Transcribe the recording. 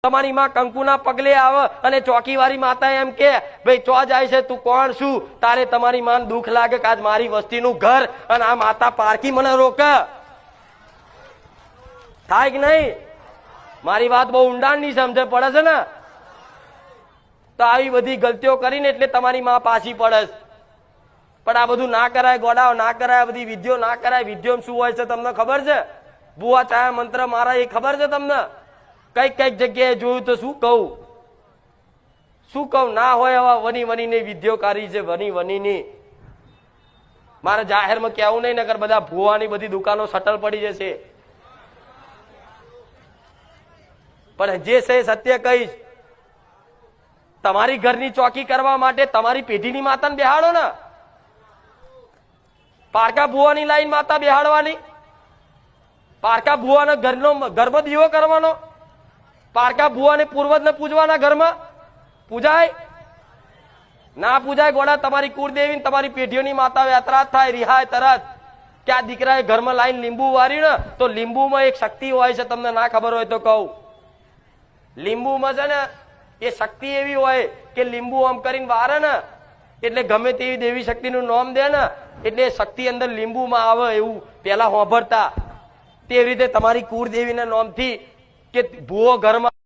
તમારી માં કંકુના પગલે આવે અને ચોકીવાળી માતા એમ કે ભાઈ ચો જાય છે તું કોણ છું, તારે તમારી માં દુઃખ લાગે કે આજ મારી વસ્તીનું ઘર અને આ માતા પારકી મને રોકે. થાય કે નહીં? મારી વાત બહુ ઊંડાણની સમજે પડે છે ને? તો આવી બધી ગલતીઓ કરીને એટલે તમારી માં પાછી પડે છે. પણ આ બધું ના કરાય, ગોડાઓ ના કરાય, બધી વિધિઓ ના કરાય. વિધિઓ શું હોય છે તમને ખબર છે? ભુવા ચાયા મંત્ર મારા એ ખબર છે તમને? કઈક કઈક જગ્યાએ જોયું તો શું કહું ના હોય એવા વની વનીની વિધિઓ કરી છે, વની વનીની. મારે જાહેરમાં કેવું નહીં, નકર બધા ભુવાની બધી દુકાનો સટલ પડી જશે. પણ જે છે સત્ય કહીશ. તમારી ઘરની ચોકી કરવા માટે તમારી પેઢીની માતાને બેહાડો ને. પારકા ભુવાની લાઈન માતા બેહાડવાની, પારકા ભુવાના ઘરનો ગર્ભ દીવો કરવાનો, પારકા ભુવાને પૂર્વજને પૂજવાના ઘરમાં પૂજાય ના પૂજાય? ગોડા તમારી કુળદેવી તમારી પેઢીઓની માતા યાત્રા થાય રિહાય તરત કે આ દીકરાએ ઘરમાં લાઈન લીંબુ વારી ને તો લીંબુમાં એક શક્તિ હોય છે, તમને ના ખબર હોય તો કહું. લીંબુમાં છે ને એ શક્તિ એવી હોય કે લીંબુ આમ કરીને વારે ને એટલે ગમે તેવી દેવી શક્તિનું નામ દે ને એટલે શક્તિ અંદર લીંબુમાં આવે એવું પેલા હોભરતા. તેવી રીતે તમારી કુળદેવીના નામથી કે ભુવો ઘરમાં